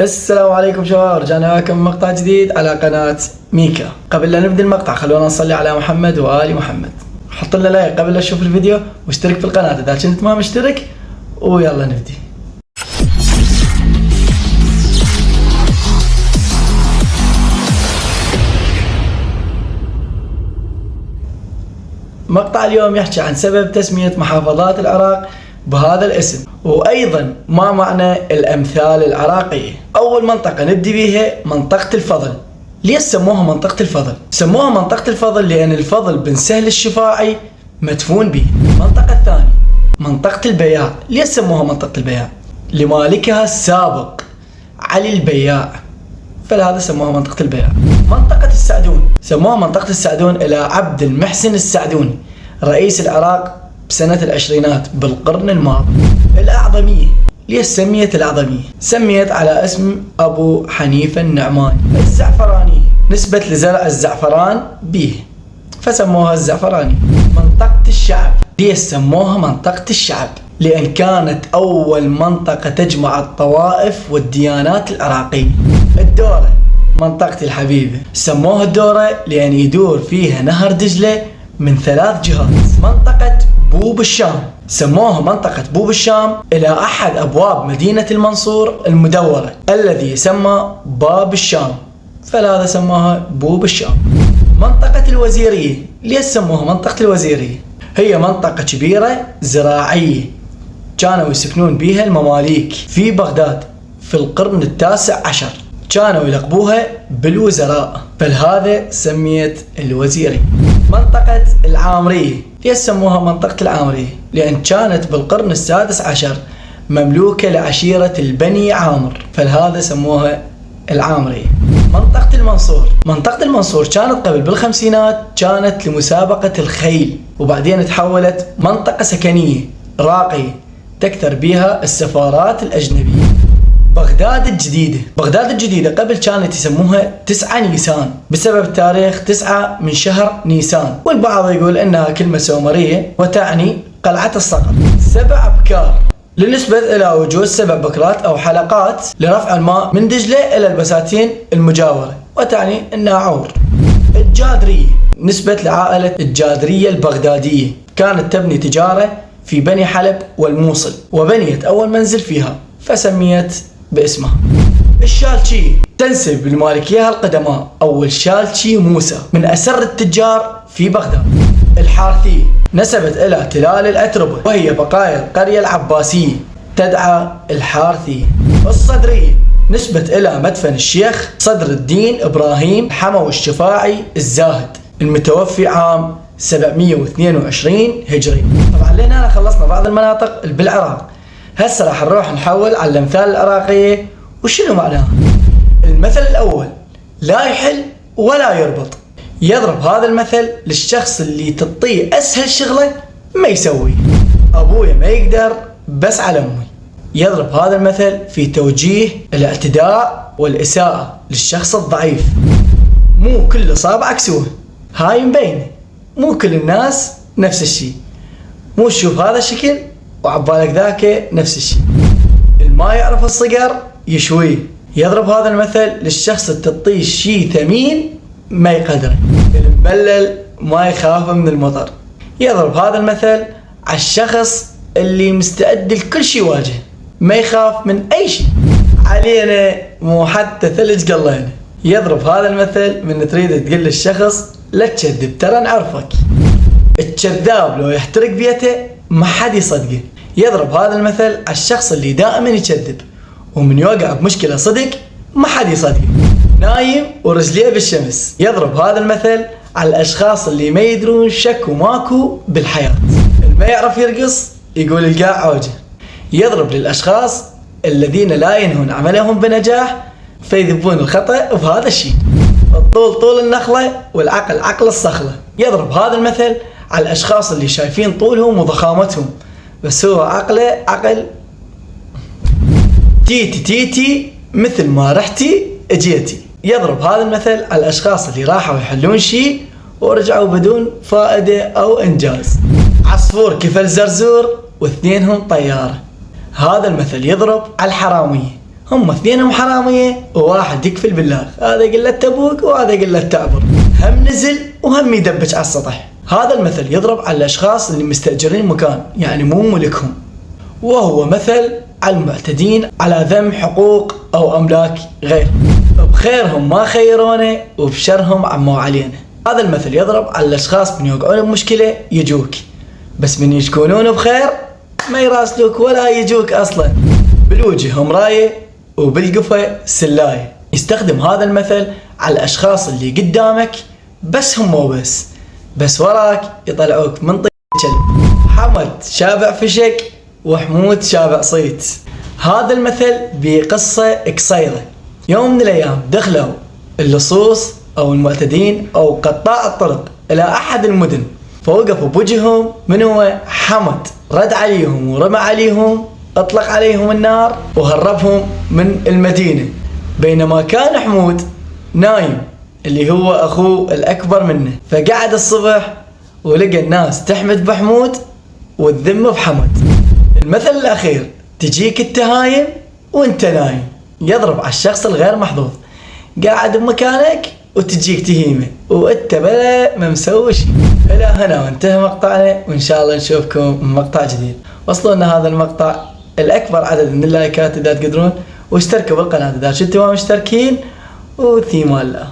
السلام عليكم شباب، رجعنا لكم مقطع جديد على قناة ميكا. قبل لا نبدأ المقطع خلونا نصلي على محمد وآل محمد. حط لنا لايك قبل لا تشوف الفيديو واشترك في القناة إذا كنت ما مشترك، ويلا نبدي. مقطع اليوم يحكي عن سبب تسمية محافظات العراق بهذا الاسم، وأيضا ما معنى الأمثال العراقية. أول منطقة نبدي بيها منطقة الفضل. ليش سموها منطقة الفضل؟ سموها منطقة الفضل لأن الفضل بن سهل الشفاعي مدفون به. المنطقة الثانية منطقة البياع. ليش سموها منطقة البياع؟ لمالكها السابق علي البياع، فلهذا سموها منطقة البياع. منطقة السعدون سموها منطقة السعدون إلى عبد المحسن السعدوني رئيس العراق بسنة العشرينات بالقرن الماضي. الأعظمية. ليش سميت الأعظمية؟ سميت على اسم أبو حنيفة النعماني. الزعفرانية نسبة لزرع الزعفران به فسموها الزعفرانية. منطقة الشعب. ليش سموها منطقة الشعب؟ لأن كانت أول منطقة تجمع الطوائف والديانات العراقية. الدورة منطقة الحبيبة. سموها الدورة لأن يدور فيها نهر دجلة من 3 جهات. منطقة بوب الشام. سموها منطقة بوب الشام إلى أحد أبواب مدينة المنصور المدورة الذي يسمى باب الشام، فلهذا سموها بوب الشام. منطقة الوزيرية. ليش سموها منطقة الوزيرية؟ هي منطقة كبيرة زراعية كانوا يسكنون بها المماليك في بغداد في القرن ال19، كانوا يلقبوها بالوزراء، فلهذا سميت الوزيرية. منطقة العامرية. ليش سموها منطقة العامرية؟ لأن كانت بالقرن ال16 مملوكة لعشيرة البني عامر، فلهذا سموها العامرية. منطقة المنصور. منطقة المنصور كانت قبل بالخمسينات كانت لمسابقة الخيل، وبعدين تحولت منطقة سكنية راقية تكثر بها السفارات الأجنبية. بغداد الجديدة. بغداد الجديدة قبل كانت يسموها 9 نيسان بسبب تاريخ 9 من شهر نيسان، والبعض يقول انها كلمة سومرية وتعني قلعة الصقر. 7 أبكار لنسبة الى وجود 7 بكرات او حلقات لرفع الماء من دجلة الى البساتين المجاورة، وتعني انها عور. الجادرية نسبة لعائلة الجادرية البغدادية، كانت تبني تجارة في بني حلب والموصل، وبنيت اول منزل فيها فسميت باسمها. الشالشي تنسب لمالكيها القدماء أول شالشي موسى من أسر التجار في بغداد. الحارثية نسبت إلى تلال الأتربة وهي بقايا القرية العباسية تدعى الحارثية. الصدرية نسبت إلى مدفن الشيخ صدر الدين إبراهيم حموي الشفاعي الزاهد المتوفي عام 722 هجري. طبعا لنا خلصنا بعض المناطق بالعراق، هسه راح نروح نحول على الأمثال العراقية وشنو معناها. المثل الأول لا يحل ولا يربط. يضرب هذا المثل للشخص اللي تطيه أسهل شغلة ما يسوي. أبويا ما يقدر بس على أمي. يضرب هذا المثل في توجيه الاعتداء والإساءة للشخص الضعيف. مو كل صابعك سوه، هاي مبينة. مو كل الناس نفس الشيء. مو تشوف هذا الشكل وعبالك ذاك نفس الشيء. الما يعرف الصقر يشويه. يضرب هذا المثل للشخص اللي تعطيه شيء ثمين ما يقدره. المبلل ما يخاف من المطر. يضرب هذا المثل على الشخص اللي مستعد لكل شيء واجه، ما يخاف من اي شيء. علينا مو حتى ثلج قلينا. يضرب هذا المثل من تريد تقول للشخص لا تكذب ترى نعرفك. الكذاب لو يحترق بيته ما حد يصدقه. يضرب هذا المثل على الشخص اللي دائما يكذب ومن يوقع بمشكلة صدق ما حد يصدقه، نايم ورجليه بالشمس. يضرب هذا المثل على الأشخاص اللي ما يدرون شك وماكو بالحياة. اللي ما يعرف يرقص يقول القاع عوجه. يضرب للأشخاص الذين لا ينهون عملهم بنجاح فيذبون الخطأ بهذا الشيء. الطول طول النخلة والعقل عقل الصخلة. يضرب هذا المثل على الأشخاص اللي شايفين طولهم وضخامتهم بس هو عقله عقل تيتي تيتي مثل ما رحتي اجيتي. يضرب هذا المثل على الأشخاص اللي راحوا يحلون شيء ورجعوا بدون فائدة أو إنجاز. عصفور كفل زرزور واثنينهم طيارة. هذا المثل يضرب على الحرامية. هم اثنينهم حرامية وواحد يكفل بالله، هذا يقول له ابوك وهذا يقول له تعبر، هم نزل وهم يدبج على السطح. هذا المثل يضرب على الأشخاص اللي مستأجرين مكان يعني مو ملكهم، وهو مثل على المعتدين على ذم حقوق أو أملاك غيرهم، بخيرهم ما خيرونا وبشرهم عموا علينا. هذا المثل يضرب على الأشخاص من يوقعون بمشكلة يجوك، بس من يكونون بخير ما يراسلوك ولا يجوك أصلا، بالوجه مراية وبالقفة سلاية. يستخدم هذا المثل على الأشخاص اللي قدامك بس هم بس وراك يطلعوك من طيب الكلب. حمد شابع فشك وحمود شابع صيت. هذا المثل بقصة قصيرة. يوم من الأيام دخلوا اللصوص أو المعتدين أو قطاع الطرق إلى أحد المدن، فوقفوا بوجههم من هو حمد، رد عليهم ورمى عليهم، أطلق عليهم النار وهربهم من المدينة، بينما كان حمود نايم اللي هو أخوه الأكبر منه. فقعد الصبح ولقى الناس تحمد بحمود وتذم بحمد. المثل الأخير تجيك التهايم وانت نايم، يضرب على الشخص الغير محظوظ قاعد بمكانك وتجيك تهيمه وانت بلا ما مسوي شيء. الى هنا وانتهى مقطعنا، وان شاء الله نشوفكم مقطع جديد. وصلوا لنا هذا المقطع الأكبر عدد من اللايكات إذا تقدرون، واشتركوا بالقناة إذا كنتم مشتركين، وثيمان الله.